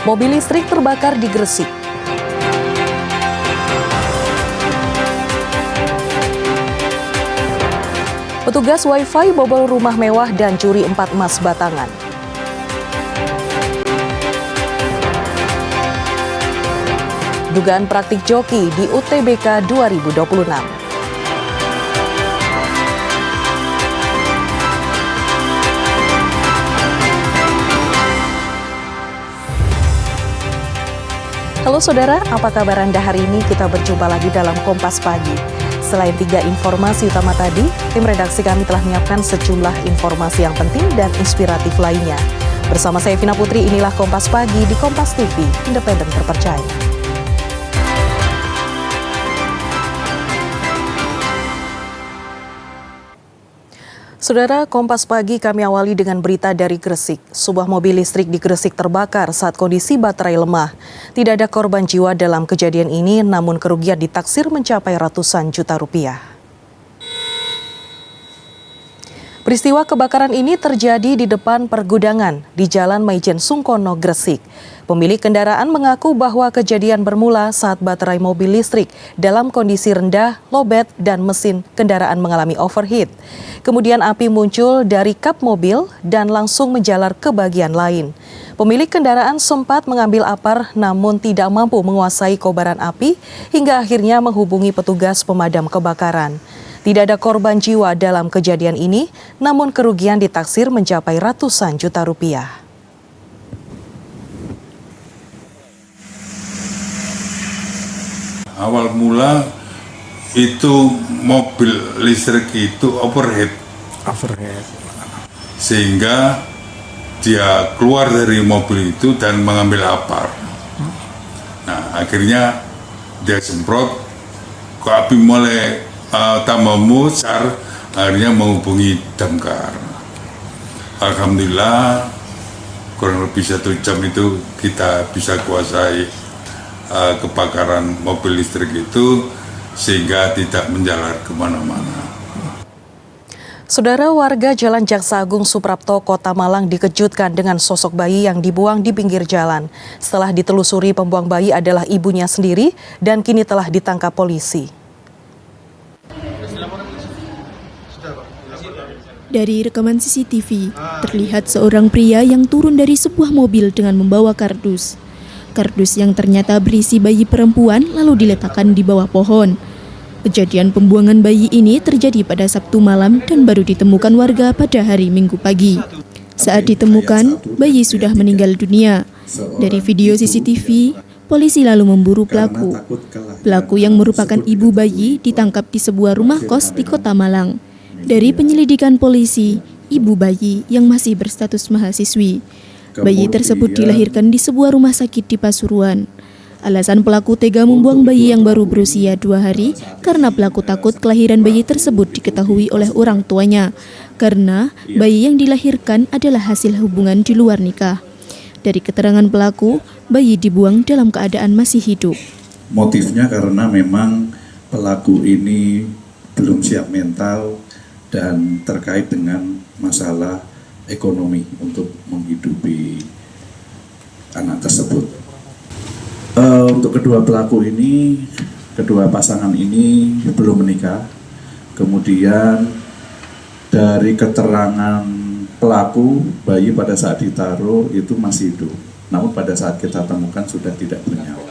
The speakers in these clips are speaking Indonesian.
Mobil listrik terbakar di Gresik. Petugas Wi-Fi bobol rumah mewah dan curi 4 emas batangan. Dugaan praktik joki di UTBK 2026. Halo saudara, apa kabar Anda hari ini? Kita berjumpa lagi dalam Kompas Pagi. Selain 3 informasi utama tadi, tim redaksi kami telah menyiapkan sejumlah informasi yang penting dan inspiratif lainnya. Bersama saya Vina Putri, inilah Kompas Pagi di Kompas TV, independen terpercaya. Saudara, Kompas Pagi kami awali dengan berita dari Gresik. Sebuah mobil listrik di Gresik terbakar saat kondisi baterai lemah. Tidak ada korban jiwa dalam kejadian ini, namun kerugian ditaksir mencapai ratusan juta rupiah. Peristiwa kebakaran ini terjadi di depan pergudangan di Jalan Maijen Sungkono, Gresik. Pemilik kendaraan mengaku bahwa kejadian bermula saat baterai mobil listrik dalam kondisi rendah, lowbat, dan mesin kendaraan mengalami overheat. Kemudian api muncul dari kap mobil dan langsung menjalar ke bagian lain. Pemilik kendaraan sempat mengambil apar namun tidak mampu menguasai kobaran api hingga akhirnya menghubungi petugas pemadam kebakaran. Tidak ada korban jiwa dalam kejadian ini, namun kerugian ditaksir mencapai ratusan juta rupiah. Awal mula itu mobil listrik itu overheat. Sehingga dia keluar dari mobil itu dan mengambil apar. Nah, akhirnya dia semprot, kok api mulai tambah besar, akhirnya menghubungi damkar. Alhamdulillah kurang lebih 1 jam itu kita bisa kuasai kebakaran mobil listrik itu sehingga tidak menjalar kemana-mana. Saudara, warga Jalan Jaksa Agung Suprapto, Kota Malang dikejutkan dengan sosok bayi yang dibuang di pinggir jalan. Setelah ditelusuri, pembuang bayi adalah ibunya sendiri dan kini telah ditangkap polisi. Dari rekaman CCTV, terlihat seorang pria yang turun dari sebuah mobil dengan membawa kardus. Kardus yang ternyata berisi bayi perempuan lalu diletakkan di bawah pohon. Kejadian pembuangan bayi ini terjadi pada Sabtu malam dan baru ditemukan warga pada hari Minggu pagi. Saat ditemukan, bayi sudah meninggal dunia. Dari video CCTV, polisi lalu memburu pelaku. Pelaku yang merupakan ibu bayi ditangkap di sebuah rumah kos di Kota Malang. Dari penyelidikan polisi, ibu bayi yang masih berstatus mahasiswi. Bayi tersebut dilahirkan di sebuah rumah sakit di Pasuruan. Alasan pelaku tega membuang bayi yang baru berusia 2 hari karena pelaku takut kelahiran bayi tersebut diketahui oleh orang tuanya. Karena bayi yang dilahirkan adalah hasil hubungan di luar nikah. Dari keterangan pelaku, bayi dibuang dalam keadaan masih hidup. Motifnya karena memang pelaku ini belum siap mental dan terkait dengan masalah ekonomi untuk menghidupi anak tersebut. Untuk kedua pelaku ini, kedua pasangan ini belum menikah. Kemudian dari keterangan pelaku, bayi pada saat ditaruh itu masih hidup. Namun pada saat kita temukan sudah tidak bernyawa.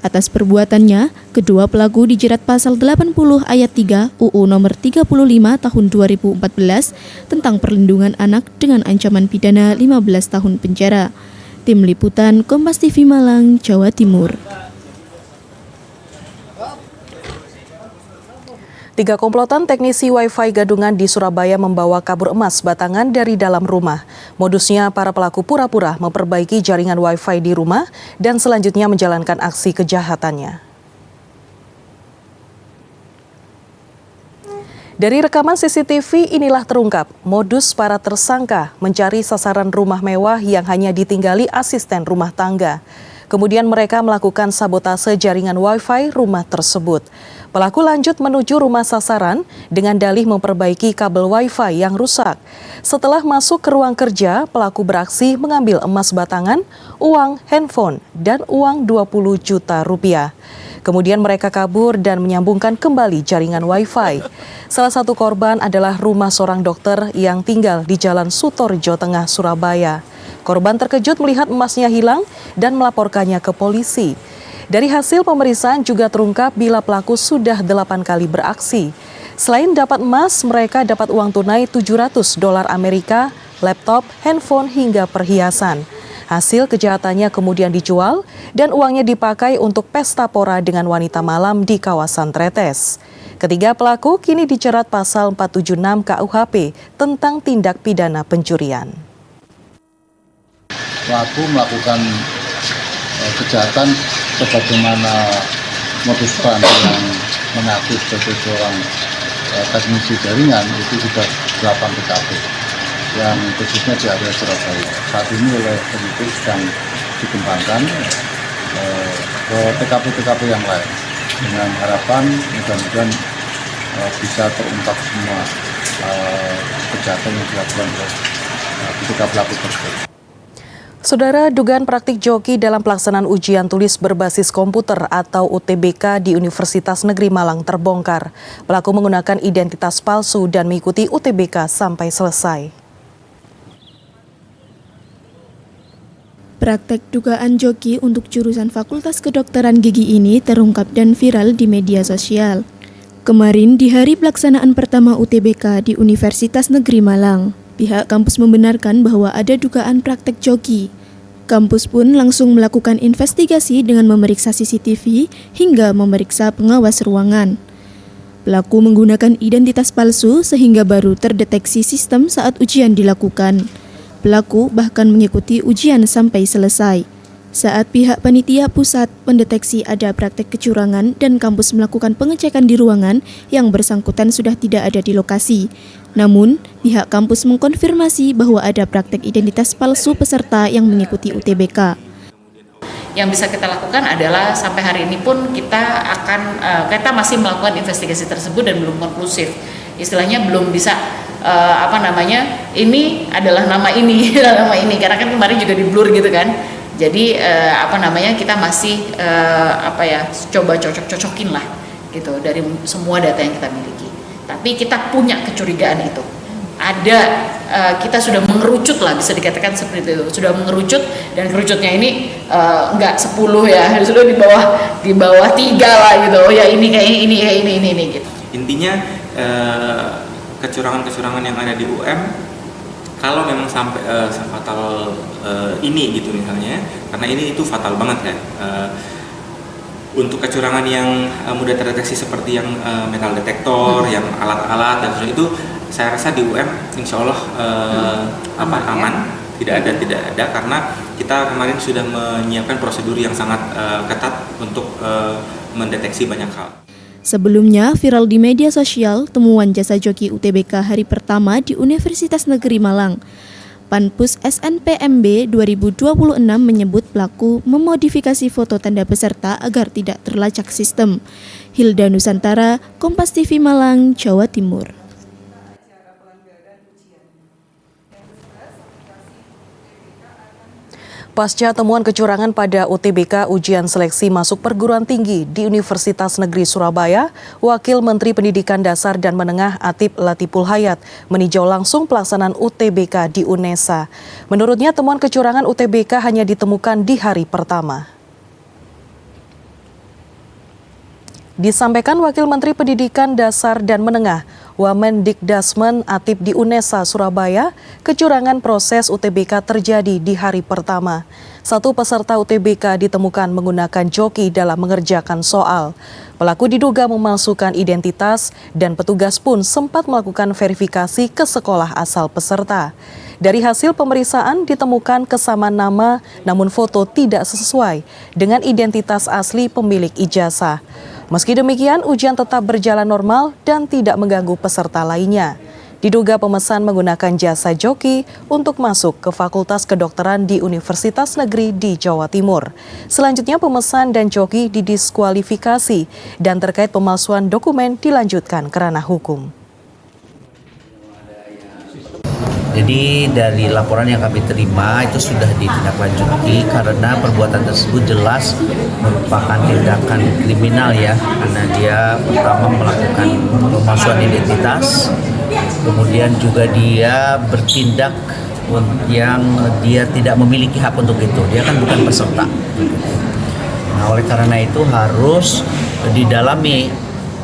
Atas perbuatannya, kedua pelaku dijerat pasal 80 ayat 3 UU nomor 35 tahun 2014 tentang perlindungan anak dengan ancaman pidana 15 tahun penjara. Tim Liputan Kompas TV Malang, Jawa Timur. 3 komplotan teknisi Wi-Fi gadungan di Surabaya membawa kabur emas batangan dari dalam rumah. Modusnya, para pelaku pura-pura memperbaiki jaringan Wi-Fi di rumah dan selanjutnya menjalankan aksi kejahatannya. Dari rekaman CCTV inilah terungkap modus para tersangka mencari sasaran rumah mewah yang hanya ditinggali asisten rumah tangga. Kemudian mereka melakukan sabotase jaringan Wi-Fi rumah tersebut. Pelaku lanjut menuju rumah sasaran dengan dalih memperbaiki kabel Wi-Fi yang rusak. Setelah masuk ke ruang kerja, pelaku beraksi mengambil emas batangan, uang, handphone, dan uang 20 juta rupiah. Kemudian mereka kabur dan menyambungkan kembali jaringan Wi-Fi. Salah satu korban adalah rumah seorang dokter yang tinggal di Jalan Sutorjo Tengah, Surabaya. Korban terkejut melihat emasnya hilang dan melaporkannya ke polisi. Dari hasil pemeriksaan juga terungkap bila pelaku sudah 8 kali beraksi. Selain dapat emas, mereka dapat uang tunai $700 Amerika, laptop, handphone, hingga perhiasan. Hasil kejahatannya kemudian dijual dan uangnya dipakai untuk pesta pora dengan wanita malam di kawasan Tretes. Ketiga pelaku kini dijerat pasal 476 KUHP tentang tindak pidana pencurian. Pelaku melakukan kejahatan sebagaimana modus operandi yang mengaku sebagai seorang teknisi jaringan itu sudah 8 TKP yang khususnya di area Surabaya. Saat ini oleh penyidik sedang dikembangkan ke TKP-TKP yang lain dengan harapan mudah-mudahan bisa terungkap semua kejahatan yang dilakukan oleh ketiga pelaku tersebut. Saudara, dugaan praktik joki dalam pelaksanaan ujian tulis berbasis komputer atau UTBK di Universitas Negeri Malang terbongkar. Pelaku menggunakan identitas palsu dan mengikuti UTBK sampai selesai. Praktek dugaan joki untuk jurusan Fakultas Kedokteran Gigi ini terungkap dan viral di media sosial. Kemarin di hari pelaksanaan pertama UTBK di Universitas Negeri Malang, pihak kampus membenarkan bahwa ada dugaan praktek joki. Kampus pun langsung melakukan investigasi dengan memeriksa CCTV hingga memeriksa pengawas ruangan. Pelaku menggunakan identitas palsu sehingga baru terdeteksi sistem saat ujian dilakukan. Pelaku bahkan mengikuti ujian sampai selesai. Saat pihak panitia pusat mendeteksi ada praktek kecurangan dan kampus melakukan pengecekan di ruangan, yang bersangkutan sudah tidak ada di lokasi. Namun, pihak kampus mengkonfirmasi bahwa ada praktek identitas palsu peserta yang mengikuti UTBK. Yang bisa kita lakukan adalah sampai hari ini pun kita masih melakukan investigasi tersebut dan belum konklusif. Istilahnya belum bisa ini adalah nama ini, nama ini, karena kan kemarin juga di blur gitu kan. Jadi kita masih coba cocok-cocokin lah gitu dari semua data yang kita miliki. Tapi kita punya kecurigaan itu. Kita sudah mengerucut lah, bisa dikatakan seperti itu. Sudah mengerucut, dan kerucutnya ini enggak 10 ya, sudah di bawah 3 lah gitu. Oh ya ini kayak ini gitu. Intinya kecurangan-kecurangan yang ada di UM, kalau memang sampai fatal ini gitu misalnya, karena itu fatal banget kan. Untuk kecurangan yang mudah terdeteksi seperti yang metal detektor, yang alat-alat dan sebagainya, itu saya rasa di UM insya Allah aman, tidak ada karena kita kemarin sudah menyiapkan prosedur yang sangat ketat untuk mendeteksi banyak hal. Sebelumnya, viral di media sosial temuan jasa joki UTBK hari pertama di Universitas Negeri Malang. Panpus SNPMB 2026 menyebut pelaku memodifikasi foto tanda peserta agar tidak terlacak sistem. Hilda Nusantara, Kompas TV Malang, Jawa Timur. Pasca temuan kecurangan pada UTBK ujian seleksi masuk perguruan tinggi di Universitas Negeri Surabaya, Wakil Menteri Pendidikan Dasar dan Menengah Athip Latiful Hayat meninjau langsung pelaksanaan UTBK di UNESA. Menurutnya temuan kecurangan UTBK hanya ditemukan di hari pertama. Disampaikan Wakil Menteri Pendidikan Dasar dan Menengah Wamendikdasmen Athip di UNESA Surabaya, kecurangan proses UTBK terjadi di hari pertama. Satu peserta UTBK ditemukan menggunakan joki dalam mengerjakan soal. Pelaku diduga memalsukan identitas dan petugas pun sempat melakukan verifikasi ke sekolah asal peserta. Dari hasil pemeriksaan ditemukan kesamaan nama namun foto tidak sesuai dengan identitas asli pemilik ijazah. Meski demikian, ujian tetap berjalan normal dan tidak mengganggu peserta lainnya. Diduga pemesan menggunakan jasa joki untuk masuk ke Fakultas Kedokteran di Universitas Negeri di Jawa Timur. Selanjutnya pemesan dan joki didiskualifikasi dan terkait pemalsuan dokumen dilanjutkan ke ranah hukum. Jadi dari laporan yang kami terima itu sudah ditindaklanjuti karena perbuatan tersebut jelas merupakan tindakan kriminal ya, karena dia pertama melakukan pemalsuan identitas, kemudian juga dia bertindak yang dia tidak memiliki hak untuk itu, dia kan bukan peserta. Nah, oleh karena itu harus didalami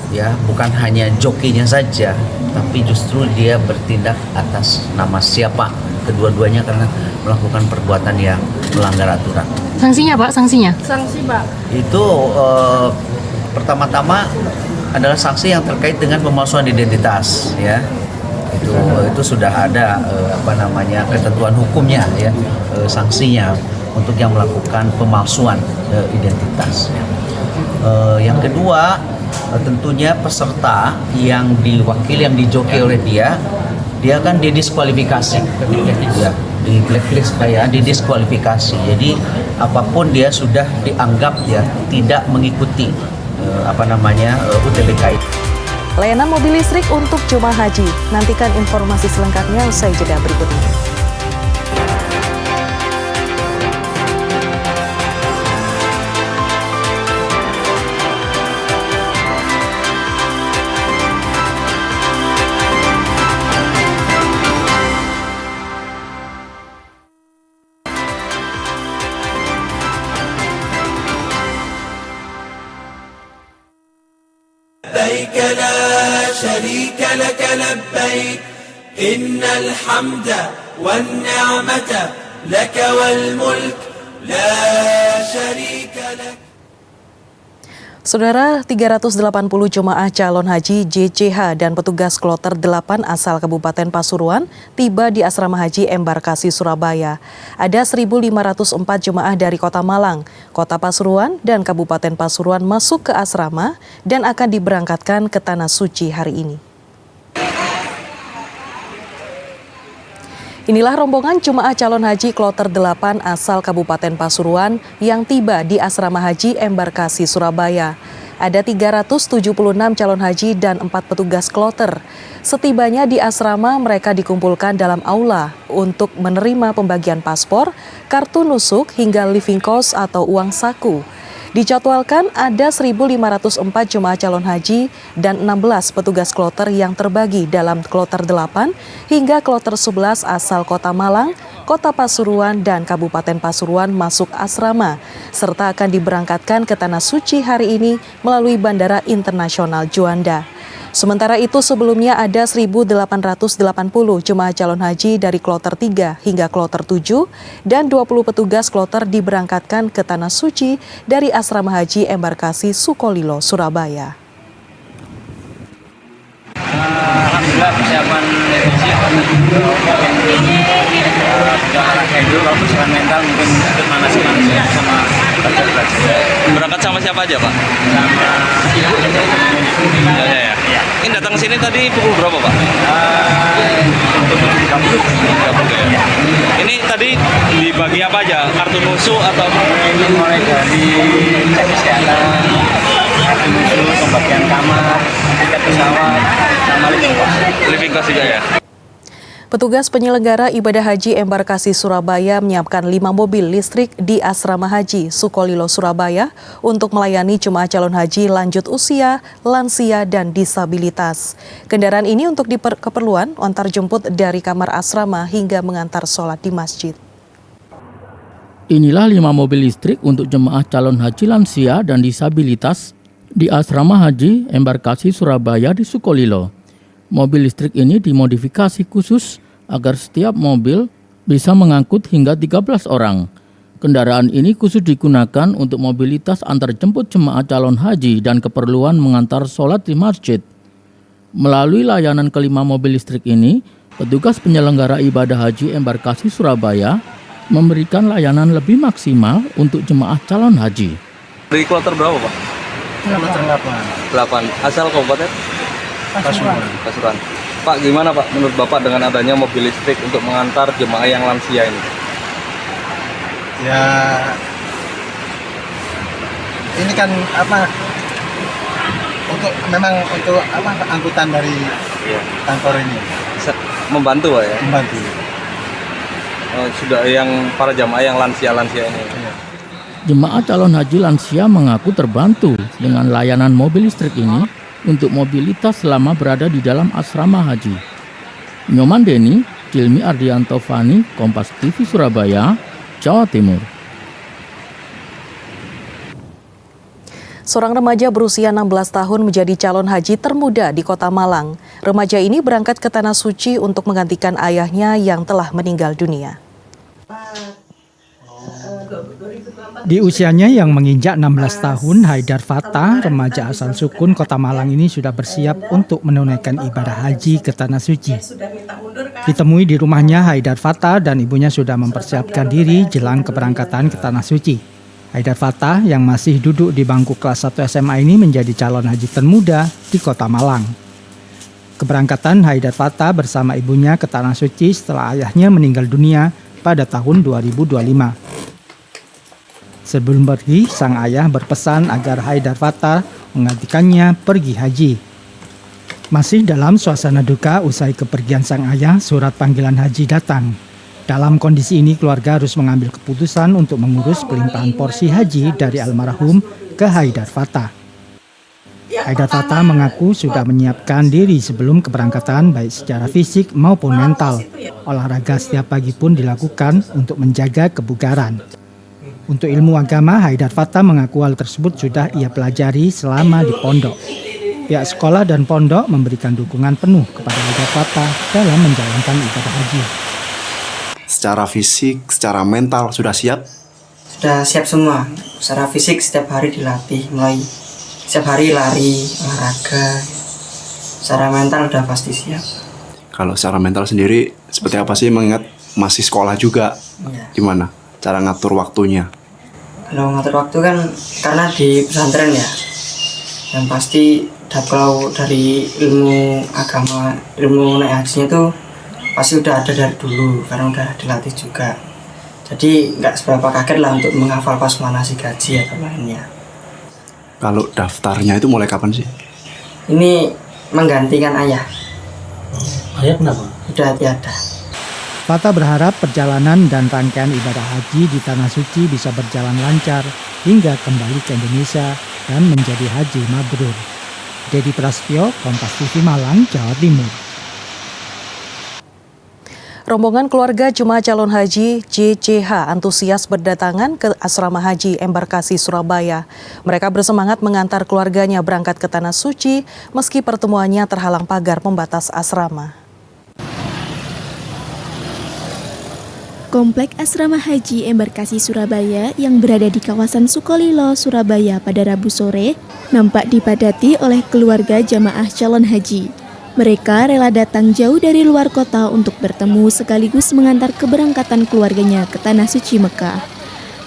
ya, bukan hanya jokinya saja, tapi justru dia bertindak atas nama siapa kedua-duanya karena melakukan perbuatan yang melanggar aturan. Sanksinya Pak, sanksinya? Sanksi Pak. Itu pertama-tama adalah sanksi yang terkait dengan pemalsuan identitas ya. Itu sudah ada ketentuan hukumnya ya, sanksinya untuk yang melakukan pemalsuan identitas. Yang kedua, tentunya peserta yang diwakili, yang dijoki oleh dia kan didiskualifikasi ya, di blacklist kayak didiskualifikasi. Jadi apapun dia sudah dianggap ya tidak mengikuti UTBK itu. Layanan mobil listrik untuk jemaah haji. Nantikan informasi selengkapnya usai jeda berikut ini. لبيك لا شريك لك لبيك إن الحمد والنعمة لك والملك لا شريك لك. Saudara, 380 jemaah calon haji JCH dan petugas kloter 8 asal Kabupaten Pasuruan tiba di Asrama Haji Embarkasi Surabaya. Ada 1.504 jemaah dari Kota Malang, Kota Pasuruan, dan Kabupaten Pasuruan masuk ke asrama dan akan diberangkatkan ke Tanah Suci hari ini. Inilah rombongan jemaah calon haji kloter 8 asal Kabupaten Pasuruan yang tiba di Asrama Haji Embarkasi Surabaya. Ada 376 calon haji dan 4 petugas kloter. Setibanya di asrama, mereka dikumpulkan dalam aula untuk menerima pembagian paspor, kartu nusuk hingga living cost atau uang saku. Dijadwalkan ada 1.504 jemaah calon haji dan 16 petugas kloter yang terbagi dalam kloter 8 hingga kloter 11 asal Kota Malang, Kota Pasuruan, dan Kabupaten Pasuruan masuk asrama, serta akan diberangkatkan ke Tanah Suci hari ini melalui Bandara Internasional Juanda. Sementara itu sebelumnya ada 1.880 jemaah calon haji dari kloter 3 hingga kloter 7 dan 20 petugas kloter diberangkatkan ke Tanah Suci dari Asrama Haji Embarkasi Sukolilo, Surabaya. Alhamdulillah persiapan persiapan mental mungkin ikut manas-manasnya sama belajar. Berangkat sama siapa aja Pak? Sama ibu ya. Ini datang ke sini tadi pukul berapa Pak? Ya. Ini tadi dibagi apa aja? Kartu nusuk atau? Ini mulai dari cek kesehatan, kartu nusuk, pembagian kamar, tiket pesawat, sama living cost juga ya. Petugas penyelenggara ibadah haji Embarkasi Surabaya menyiapkan 5 mobil listrik di Asrama Haji Sukolilo, Surabaya untuk melayani jemaah calon haji lanjut usia, lansia, dan disabilitas. Kendaraan ini untuk keperluan antar jemput dari kamar asrama hingga mengantar sholat di masjid. Inilah 5 mobil listrik untuk jemaah calon haji lansia dan disabilitas di Asrama Haji Embarkasi Surabaya di Sukolilo. Mobil listrik ini dimodifikasi khusus agar setiap mobil bisa mengangkut hingga 13 orang. Kendaraan ini khusus digunakan untuk mobilitas antar jemput jemaah calon haji dan keperluan mengantar sholat di masjid. Melalui layanan kelima mobil listrik ini, petugas penyelenggara ibadah haji Embarkasi Surabaya memberikan layanan lebih maksimal untuk jemaah calon haji. Dari kloter berapa Pak? 8. Asal kabupaten? Pasuruan. Pak, gimana Pak menurut Bapak dengan adanya mobil listrik untuk mengantar jemaah yang lansia ini? Ya, ini kan untuk angkutan dari kantor ini. Membantu Pak ya? Membantu. Sudah yang para jemaah yang lansia ini. Iya. Jemaah calon haji lansia mengaku terbantu dengan layanan mobil listrik ini untuk mobilitas selama berada di dalam asrama haji. Nyoman Deni, Cilmi Ardianto Fani, Kompas TV Surabaya, Jawa Timur. Seorang remaja berusia 16 tahun menjadi calon haji termuda di Kota Malang. Remaja ini berangkat ke Tanah Suci untuk menggantikan ayahnya yang telah meninggal dunia. Di usianya yang menginjak 16 tahun, Haidar Fatah, remaja asal Sukun, Kota Malang ini sudah bersiap untuk menunaikan ibadah haji ke Tanah Suci. Ditemui di rumahnya, Haidar Fatah dan ibunya sudah mempersiapkan diri jelang keberangkatan ke Tanah Suci. Haidar Fatah yang masih duduk di bangku kelas 1 SMA ini menjadi calon haji termuda di Kota Malang. Keberangkatan Haidar Fatah bersama ibunya ke Tanah Suci setelah ayahnya meninggal dunia pada tahun 2025. Sebelum pergi, sang ayah berpesan agar Haidar Fatah menggantikannya pergi haji. Masih dalam suasana duka usai kepergian sang ayah, surat panggilan haji datang. Dalam kondisi ini, keluarga harus mengambil keputusan untuk mengurus pelimpahan porsi haji dari almarhum ke Haidar Fatah. Haidar Fatah mengaku sudah menyiapkan diri sebelum keberangkatan baik secara fisik maupun mental. Olahraga setiap pagi pun dilakukan untuk menjaga kebugaran. Untuk ilmu agama, Haidar Fatah mengaku hal tersebut sudah ia pelajari selama di pondok. Pihak sekolah dan pondok memberikan dukungan penuh kepada Haidar Fatah dalam menjalankan ibadah haji. Secara fisik, secara mental sudah siap? Sudah siap semua. Secara fisik setiap hari dilatih, mulai setiap hari lari, olahraga. Secara mental udah pasti siap. Kalau secara mental sendiri seperti apa sih, mengingat masih sekolah juga? Iya. Gimana cara ngatur waktunya? Kalau ngatur waktu kan karena di pesantren ya, yang pasti kalau dari ilmu agama, ilmu naik hajinya tuh pasti udah ada dari dulu karena udah dilatih juga. Jadi nggak seberapa kaget lah untuk menghafal pas manasik haji atau lainnya. Kalau daftarnya itu mulai kapan sih? Ini menggantikan ayah. Ayah kenapa? Udah tiada. Fatah berharap perjalanan dan rangkaian ibadah haji di Tanah Suci bisa berjalan lancar hingga kembali ke Indonesia dan menjadi haji mabrur. Dedi Prasetyo, Kompas TV Malang, Jawa Timur. Rombongan keluarga jemaah calon haji JCH antusias berdatangan ke Asrama Haji Embarkasi Surabaya. Mereka bersemangat mengantar keluarganya berangkat ke Tanah Suci meski pertemuannya terhalang pagar pembatas asrama. Komplek Asrama Haji Embarkasi Surabaya yang berada di kawasan Sukolilo, Surabaya pada Rabu sore nampak dipadati oleh keluarga jamaah calon haji. Mereka rela datang jauh dari luar kota untuk bertemu sekaligus mengantar keberangkatan keluarganya ke Tanah Suci Mekah.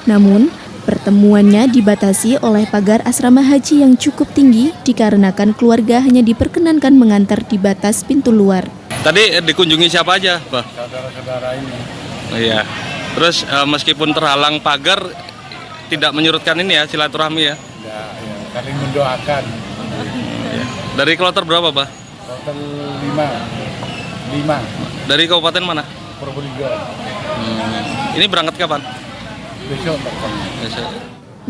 Namun, pertemuannya dibatasi oleh pagar asrama haji yang cukup tinggi dikarenakan keluarga hanya diperkenankan mengantar di batas pintu luar. Tadi dikunjungi siapa aja, Pak? Saudara-saudara ini. Iya. Terus meskipun terhalang pagar, tidak menyurutkan ini ya, silaturahmi ya? Ya, saling mendoakan. Dari kloter berapa, Pak? Kloter 5. Dari kabupaten mana? Probolinggo. Ini berangkat kapan? Besok.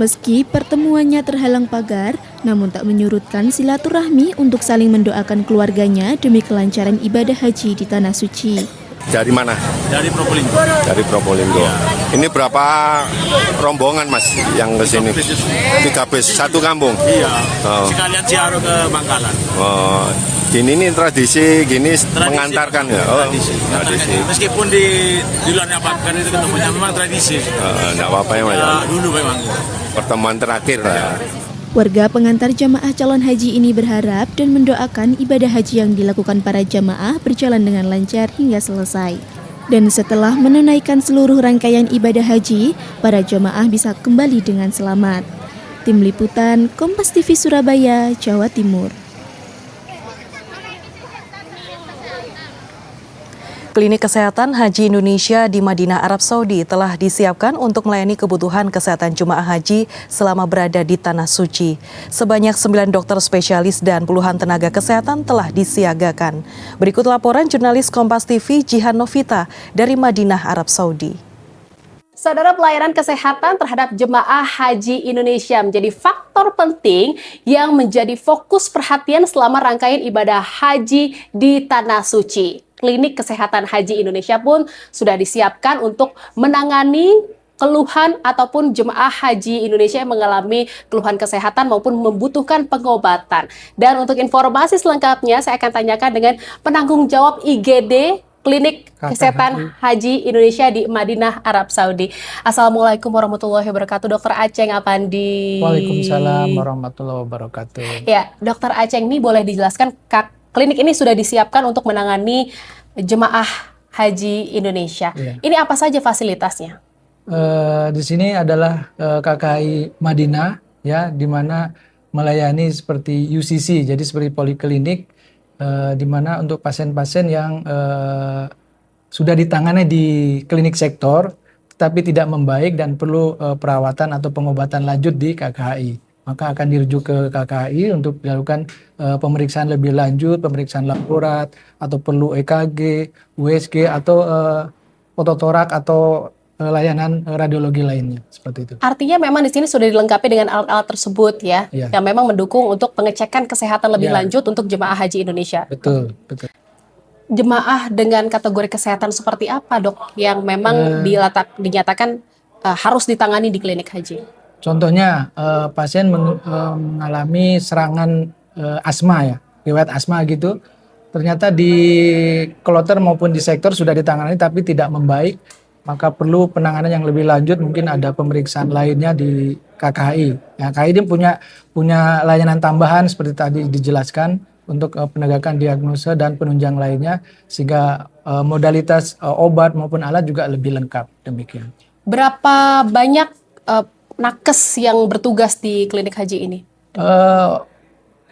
Meski pertemuannya terhalang pagar, namun tak menyurutkan silaturahmi untuk saling mendoakan keluarganya demi kelancaran ibadah haji di Tanah Suci. Dari mana? Dari Probolinggo. Dari Probolinggo. Ya. Ini berapa rombongan Mas yang ke sini? 3 bis, satu kampung? Iya. Oh. Sekalian ziarah ke Bangkalan. Oh. Gini tradisi mengantarkan ya? Oh, tradisi. Meskipun di luarnya pagar itu ketemunya memang tradisi. Enggak apa-apa ya Mas? Ya, dulu memang. Pertemuan terakhir lah. Warga pengantar jamaah calon haji ini berharap dan mendoakan ibadah haji yang dilakukan para jamaah berjalan dengan lancar hingga selesai. Dan setelah menunaikan seluruh rangkaian ibadah haji, para jamaah bisa kembali dengan selamat. Tim Liputan Kompas TV Surabaya, Jawa Timur. Klinik Kesehatan Haji Indonesia di Madinah, Arab Saudi telah disiapkan untuk melayani kebutuhan kesehatan jemaah haji selama berada di Tanah Suci. Sebanyak 9 dokter spesialis dan puluhan tenaga kesehatan telah disiagakan. Berikut laporan jurnalis Kompas TV Jihan Novita dari Madinah, Arab Saudi. Saudara, pelayanan kesehatan terhadap jemaah haji Indonesia menjadi faktor penting yang menjadi fokus perhatian selama rangkaian ibadah haji di Tanah Suci. Klinik Kesehatan Haji Indonesia pun sudah disiapkan untuk menangani keluhan ataupun jemaah haji Indonesia yang mengalami keluhan kesehatan maupun membutuhkan pengobatan. Dan untuk informasi selengkapnya saya akan tanyakan dengan penanggung jawab IGD Klinik Kesehatan Haji Indonesia di Madinah, Arab Saudi. Assalamualaikum warahmatullahi wabarakatuh, Dr. Aceng Apandi. Waalaikumsalam warahmatullahi wabarakatuh. Ya, Dr. Aceng, ini boleh dijelaskan klinik ini sudah disiapkan untuk menangani jemaah haji Indonesia. Ya. Ini apa saja fasilitasnya? Di sini adalah KKI Madinah, ya, di mana melayani seperti UCC, jadi seperti poliklinik, di mana untuk pasien-pasien yang sudah ditangani di klinik sektor, tetapi tidak membaik dan perlu perawatan atau pengobatan lanjut di KKI. Maka akan dirujuk ke KKI untuk dilakukan pemeriksaan lebih lanjut, pemeriksaan laborat, atau perlu EKG, USG, atau fototorak atau layanan radiologi lainnya, seperti itu. Artinya memang di sini sudah dilengkapi dengan alat-alat tersebut ya, yang memang mendukung untuk pengecekan kesehatan lebih lanjut untuk jemaah haji Indonesia. Betul, betul. Jemaah dengan kategori kesehatan seperti apa, Dok, yang memang dinyatakan harus ditangani di klinik haji? Contohnya pasien mengalami serangan asma, ya, riwayat asma gitu. Ternyata di kloter maupun di sektor sudah ditangani tapi tidak membaik, maka perlu penanganan yang lebih lanjut. Mungkin ada pemeriksaan lainnya di KKI. Ya, KKI ini punya layanan tambahan seperti tadi dijelaskan untuk penegakan diagnosa dan penunjang lainnya, sehingga modalitas obat maupun alat juga lebih lengkap. Demikian. Berapa banyak nakes yang bertugas di klinik haji ini?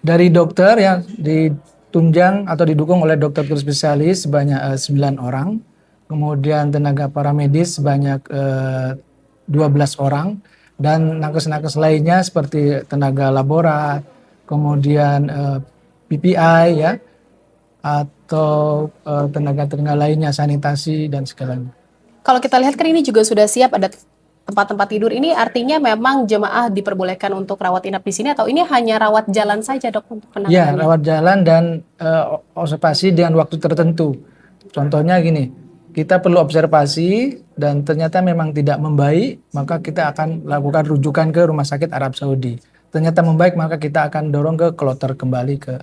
Dari dokter yang ditunjang atau didukung oleh dokter spesialis sebanyak 9 orang, kemudian tenaga paramedis sebanyak 12 orang, dan nakes-nakes lainnya seperti tenaga laborat, kemudian PPI, ya, atau tenaga-tenaga lainnya, sanitasi dan segalanya. Kalau kita lihat kan ini juga sudah siap, ada tempat-tempat tidur. Ini artinya memang jemaah diperbolehkan untuk rawat inap di sini, atau ini hanya rawat jalan saja, Dok, untuk penanganan? Ya, rawat jalan dan observasi dengan waktu tertentu. Contohnya gini, kita perlu observasi dan ternyata memang tidak membaik, maka kita akan lakukan rujukan ke Rumah Sakit Arab Saudi. Ternyata membaik, maka kita akan dorong ke kloter, kembali ke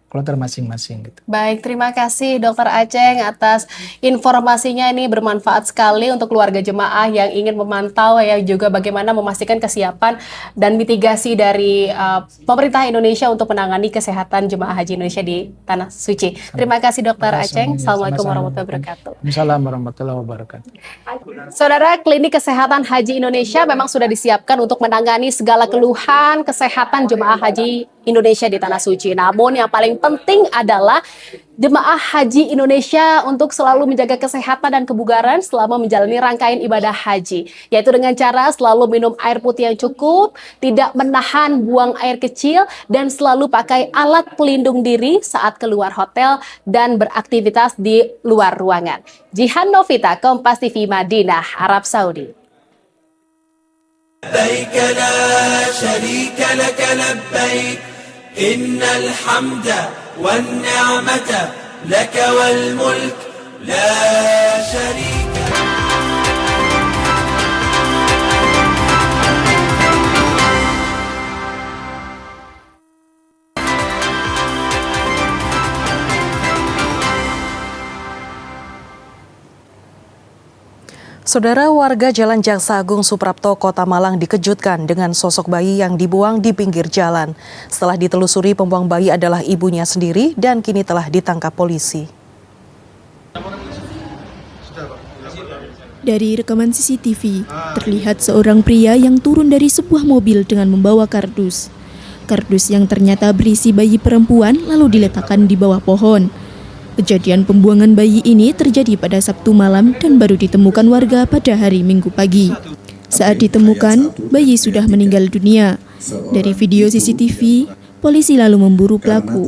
kloter masing-masing gitu. Baik, terima kasih Dr. Aceng atas informasinya. Ini bermanfaat sekali untuk keluarga jemaah yang ingin memantau, ya, juga bagaimana memastikan kesiapan dan mitigasi dari pemerintah Indonesia untuk menangani kesehatan jemaah haji Indonesia di Tanah Suci. Terima kasih Dr. Aceng. Assalamualaikum warahmatullahi wabarakatuh. Assalamualaikum warahmatullahi wabarakatuh. Saudara, Klinik Kesehatan Haji Indonesia memang sudah disiapkan untuk menangani segala keluhan kesehatan jemaah haji Indonesia di Tanah Suci. Namun yang paling penting adalah jemaah haji Indonesia untuk selalu menjaga kesehatan dan kebugaran selama menjalani rangkaian ibadah haji, yaitu dengan cara selalu minum air putih yang cukup, tidak menahan buang air kecil, dan selalu pakai alat pelindung diri saat keluar hotel dan beraktivitas di luar ruangan. Jihan Novita, Kompas TV, Madinah, Arab Saudi. لبيك لا شريك لك لبيك إن الحمد والنعمة لك والملك لا شريك لك. Saudara, warga Jalan Jaksa Agung Suprapto, Kota Malang dikejutkan dengan sosok bayi yang dibuang di pinggir jalan. Setelah ditelusuri, pembuang bayi adalah ibunya sendiri dan kini telah ditangkap polisi. Dari rekaman CCTV, terlihat seorang pria yang turun dari sebuah mobil dengan membawa kardus. Kardus yang ternyata berisi bayi perempuan lalu diletakkan di bawah pohon. Kejadian pembuangan bayi ini terjadi pada Sabtu malam dan baru ditemukan warga pada hari Minggu pagi. Saat ditemukan, bayi sudah meninggal dunia. Dari video CCTV, polisi lalu memburu pelaku.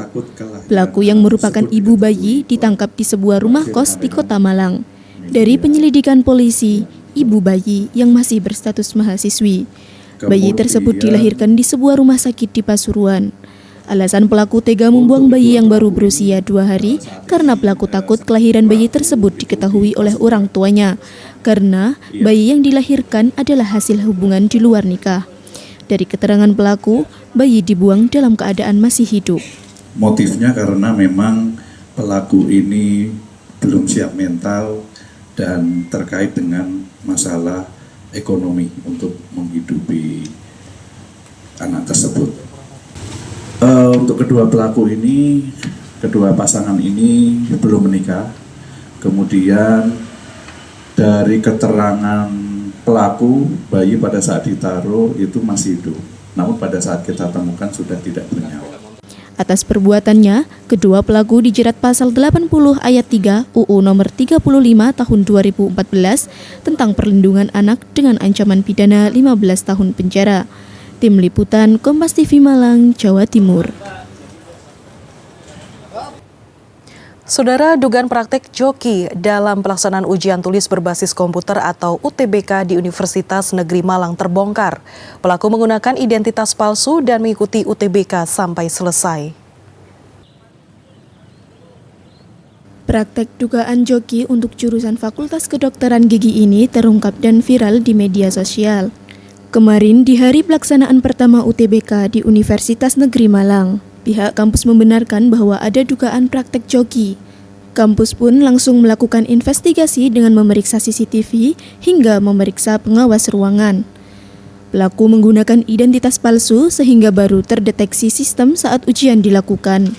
Pelaku yang merupakan ibu bayi ditangkap di sebuah rumah kos di Kota Malang. Dari penyelidikan polisi, ibu bayi yang masih berstatus mahasiswi. Bayi tersebut dilahirkan di sebuah rumah sakit di Pasuruan. Alasan pelaku tega membuang bayi yang baru berusia 2 hari karena pelaku takut kelahiran bayi tersebut diketahui oleh orang tuanya, karena bayi yang dilahirkan adalah hasil hubungan di luar nikah. Dari keterangan pelaku, bayi dibuang dalam keadaan masih hidup. Motifnya karena memang pelaku ini belum siap mental dan terkait dengan masalah ekonomi untuk menghidupi anak tersebut. Untuk kedua pelaku ini, kedua pasangan ini belum menikah. Kemudian dari keterangan pelaku, bayi pada saat ditaruh itu masih hidup. Namun pada saat kita temukan sudah tidak bernyawa. Atas perbuatannya, kedua pelaku dijerat pasal 80 ayat 3 UU nomor 35 tahun 2014 tentang perlindungan anak dengan ancaman pidana 15 tahun penjara. Tim Liputan Kompas TV Malang, Jawa Timur. Saudara, dugaan praktek joki dalam pelaksanaan ujian tulis berbasis komputer atau UTBK di Universitas Negeri Malang terbongkar. Pelaku menggunakan identitas palsu dan mengikuti UTBK sampai selesai. Praktek dugaan joki untuk jurusan Fakultas Kedokteran Gigi ini terungkap dan viral di media sosial. Kemarin di hari pelaksanaan pertama UTBK di Universitas Negeri Malang, pihak kampus membenarkan bahwa ada dugaan praktek joki. Kampus pun langsung melakukan investigasi dengan memeriksa CCTV hingga memeriksa pengawas ruangan. Pelaku menggunakan identitas palsu sehingga baru terdeteksi sistem saat ujian dilakukan.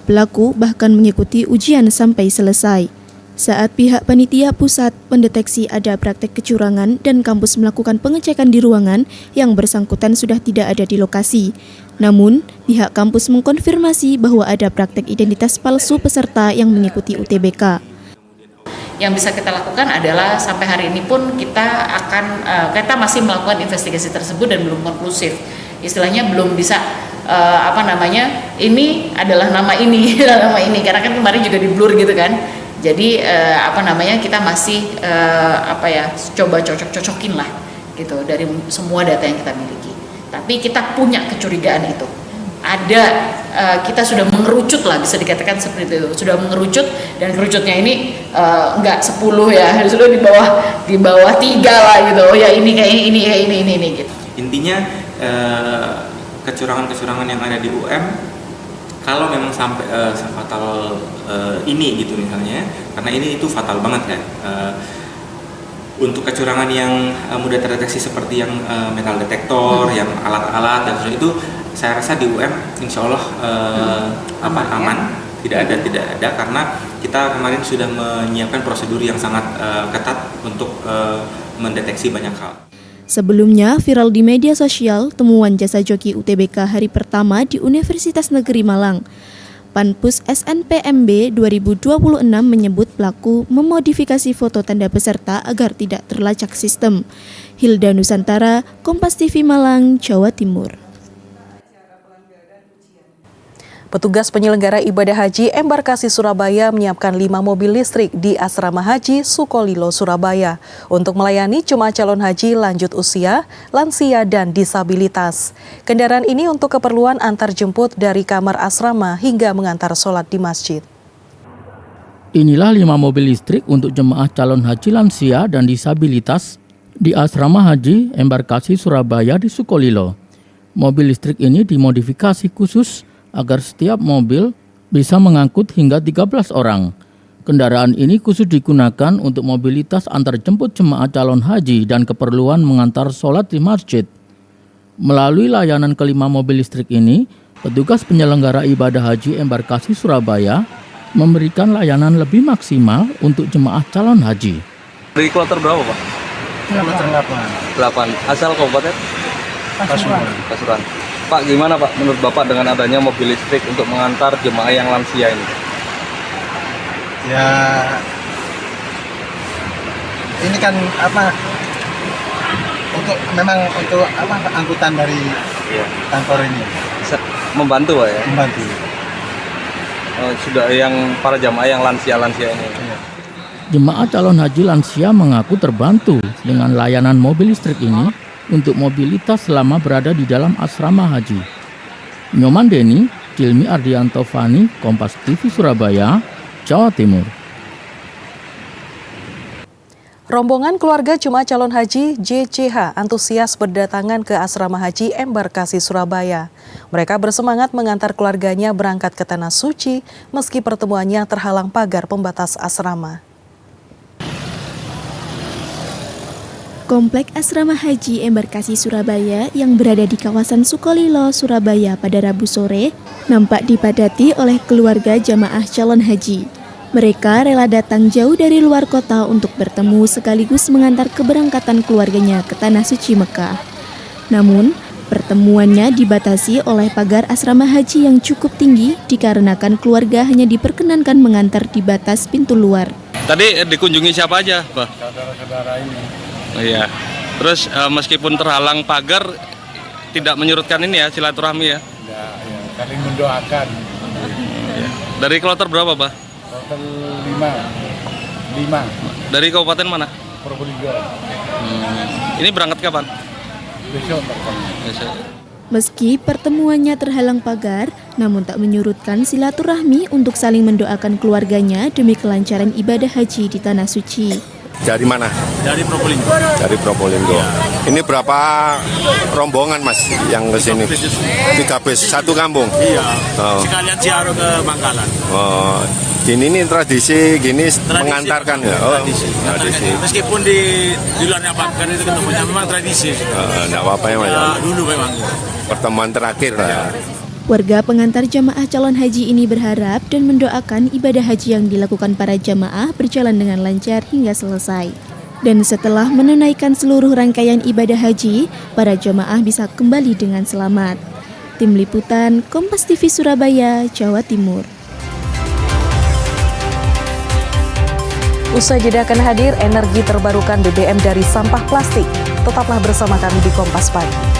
Pelaku bahkan mengikuti ujian sampai selesai. Saat pihak panitia pusat mendeteksi ada praktek kecurangan dan kampus melakukan pengecekan di ruangan, yang bersangkutan sudah tidak ada di lokasi. Namun, pihak kampus mengkonfirmasi bahwa ada praktek identitas palsu peserta yang mengikuti UTBK. Yang bisa kita lakukan adalah sampai hari ini pun kita masih melakukan investigasi tersebut dan belum konklusif. Istilahnya belum bisa ini adalah nama ini, nama ini, karena kan kemarin juga di blur gitu kan. Jadi kita masih coba cocok-cocokin lah gitu dari semua data yang kita miliki. Tapi kita punya kecurigaan itu. Kita sudah mengerucut lah, bisa dikatakan seperti itu. Sudah mengerucut, dan kerucutnya ini enggak 10 ya, sudah di bawah 3 lah gitu. Oh ya ini kayak ini gitu. Intinya kecurangan-kecurangan yang ada di UM, kalau memang sampai sefatal ini gitu misalnya, karena ini itu fatal banget kan. Untuk kecurangan yang mudah terdeteksi seperti yang metal detektor, yang alat-alat dan sebagainya, itu saya rasa di UM insya Allah aman, tidak ada karena kita kemarin sudah menyiapkan prosedur yang sangat ketat untuk mendeteksi banyak hal. Sebelumnya, viral di media sosial temuan jasa joki UTBK hari pertama di Universitas Negeri Malang. Panpus SNPMB 2026 menyebut pelaku memodifikasi foto tanda peserta agar tidak terlacak sistem. Hilda Nusantara, Kompas TV Malang, Jawa Timur. Petugas penyelenggara ibadah haji embarkasi Surabaya menyiapkan 5 mobil listrik di Asrama Haji Sukolilo, Surabaya untuk melayani jemaah calon haji lanjut usia, lansia, dan disabilitas. Kendaraan ini untuk keperluan antar jemput dari kamar asrama hingga mengantar sholat di masjid. Inilah 5 mobil listrik untuk jemaah calon haji lansia dan disabilitas di Asrama Haji Embarkasi Surabaya di Sukolilo. Mobil listrik ini dimodifikasi khusus agar setiap mobil bisa mengangkut hingga 13 orang. Kendaraan ini khusus digunakan untuk mobilitas antar jemput jemaah calon haji dan keperluan mengantar sholat di masjid. Melalui layanan kelima mobil listrik ini, petugas penyelenggara ibadah haji Embarkasi Surabaya memberikan layanan lebih maksimal untuk jemaah calon haji. Dari kloter berapa, Pak? 8. Asal kabupaten? Pasuruan. Pak, gimana Pak menurut Bapak dengan adanya mobil listrik untuk mengantar jemaah yang lansia ini? Ya, ini kan untuk angkutan dari kantor ini. Membantu Pak ya? Membantu. Oh, sudah yang para jamaah yang lansia-lansia ini. Jemaah calon haji lansia mengaku terbantu dengan layanan mobil listrik ini untuk mobilitas selama berada di dalam asrama haji. Nyoman Deni, Cilmi Ardianto Fani, Kompas TV Surabaya, Jawa Timur. Rombongan keluarga jemaah calon haji JCH antusias berdatangan ke asrama haji Embarkasi Surabaya. Mereka bersemangat mengantar keluarganya berangkat ke Tanah Suci meski pertemuannya terhalang pagar pembatas asrama. Komplek Asrama Haji Embarkasi Surabaya yang berada di kawasan Sukolilo, Surabaya pada Rabu sore nampak dipadati oleh keluarga jamaah calon haji. Mereka rela datang jauh dari luar kota untuk bertemu sekaligus mengantar keberangkatan keluarganya ke Tanah Suci Mekah. Namun, pertemuannya dibatasi oleh pagar asrama haji yang cukup tinggi dikarenakan keluarga hanya diperkenankan mengantar di batas pintu luar. Tadi dikunjungi siapa aja, Pak? Saudara-saudara ini. Oh, iya. Terus meskipun terhalang pagar, tidak menyurutkan ini ya, silaturahmi ya? Ya, saling mendoakan. Dari kloter berapa, Pak? Total 5. Dari kabupaten mana? Probolinggo. Ini berangkat kapan? Besok. Meski pertemuannya terhalang pagar, namun tak menyurutkan silaturahmi untuk saling mendoakan keluarganya demi kelancaran ibadah haji di Tanah Suci. Dari mana? Dari Probolinggo. Dari Probolinggo. Ya. Ini berapa rombongan Mas yang ke sini? 3 bis, satu kampung? Iya. Oh. Sekalian ziarah ke Bangkalan. Oh. Ini tradisi gini mengantarkan ya? Oh, tradisi. Meskipun di luarnya pagar itu ketemunya memang tradisi. Enggak apa-apa ya Mas? Ya, dulu memang. Pertemuan terakhir lah. Warga pengantar jamaah calon haji ini berharap dan mendoakan ibadah haji yang dilakukan para jamaah berjalan dengan lancar hingga selesai. Dan setelah menunaikan seluruh rangkaian ibadah haji, para jamaah bisa kembali dengan selamat. Tim Liputan Kompas TV Surabaya, Jawa Timur. Usai jeda akan hadir energi terbarukan BBM dari sampah plastik. Tetaplah bersama kami di Kompas Pagi.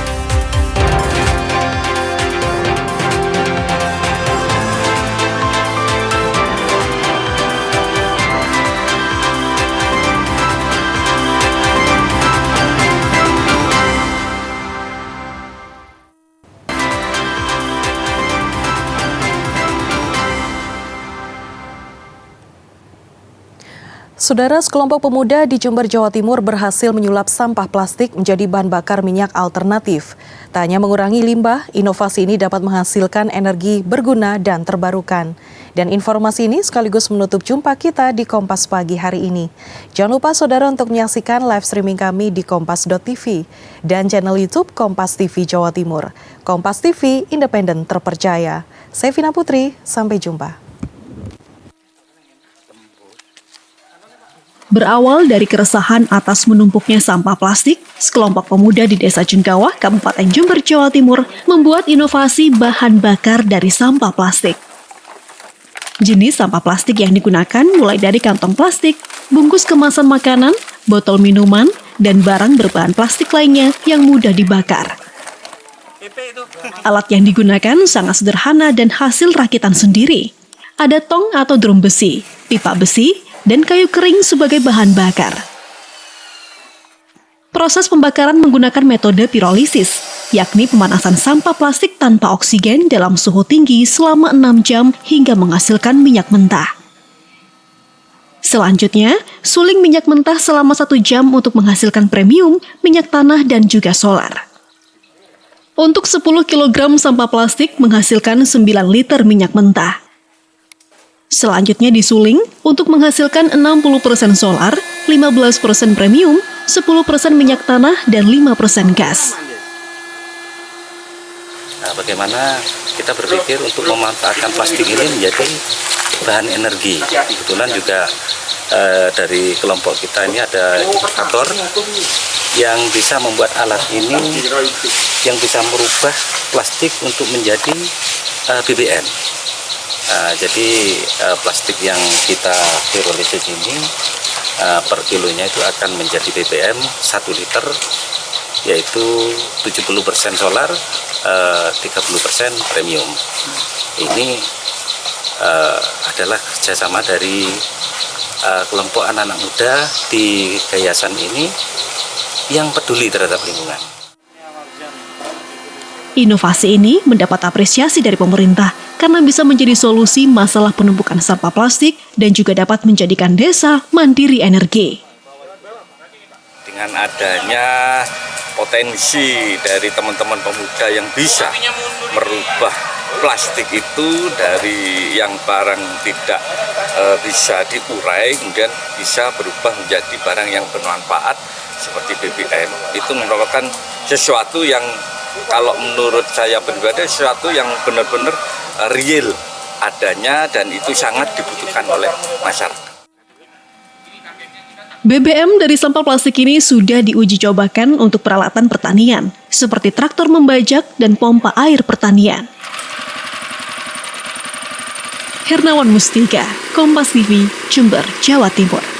Saudara, sekelompok pemuda di Jember, Jawa Timur berhasil menyulap sampah plastik menjadi bahan bakar minyak alternatif. Tak hanya mengurangi limbah, inovasi ini dapat menghasilkan energi berguna dan terbarukan. Dan informasi ini sekaligus menutup jumpa kita di Kompas Pagi hari ini. Jangan lupa saudara untuk menyaksikan live streaming kami di kompas.tv dan channel YouTube Kompas TV Jawa Timur. Kompas TV, independen terpercaya. Saya Vina Putri, sampai jumpa. Berawal dari keresahan atas menumpuknya sampah plastik, sekelompok pemuda di Desa Jenggawah, Kabupaten Jember, Jawa Timur, membuat inovasi bahan bakar dari sampah plastik. Jenis sampah plastik yang digunakan mulai dari kantong plastik, bungkus kemasan makanan, botol minuman, dan barang berbahan plastik lainnya yang mudah dibakar. Alat yang digunakan sangat sederhana dan hasil rakitan sendiri. Ada tong atau drum besi, pipa besi, dan kayu kering sebagai bahan bakar. Proses pembakaran menggunakan metode pirolisis, yakni pemanasan sampah plastik tanpa oksigen dalam suhu tinggi selama 6 jam hingga menghasilkan minyak mentah. Selanjutnya, suling minyak mentah selama 1 jam untuk menghasilkan premium, minyak tanah, dan juga solar. Untuk 10 kg sampah plastik menghasilkan 9 liter minyak mentah. Selanjutnya disuling untuk menghasilkan 60% solar, 15% premium, 10% minyak tanah, dan 5% gas. Nah, bagaimana kita berpikir untuk memanfaatkan plastik ini menjadi bahan energi. Kebetulan juga dari kelompok kita ini ada inovator yang bisa membuat alat ini yang bisa merubah plastik untuk menjadi BBM. Jadi plastik yang kita pirolisis ini per kilonya itu akan menjadi BBM 1 liter, yaitu 70% solar, 30% premium. Ini adalah kerjasama dari kelompok anak-anak muda di yayasan ini yang peduli terhadap lingkungan. Inovasi ini mendapat apresiasi dari pemerintah karena bisa menjadi solusi masalah penumpukan sampah plastik dan juga dapat menjadikan desa mandiri energi. Dengan adanya potensi dari teman-teman pemuda yang bisa merubah plastik itu dari yang barang tidak bisa diurai kemudian bisa berubah menjadi barang yang bermanfaat seperti BBM, itu merupakan sesuatu yang kalau menurut saya pribadi sesuatu yang benar-benar real adanya dan itu sangat dibutuhkan oleh masyarakat. BBM dari sampah plastik ini sudah diuji cobakan untuk peralatan pertanian, seperti traktor membajak dan pompa air pertanian. Hernawan Mustika, Kompas TV, Jember, Jawa Timur.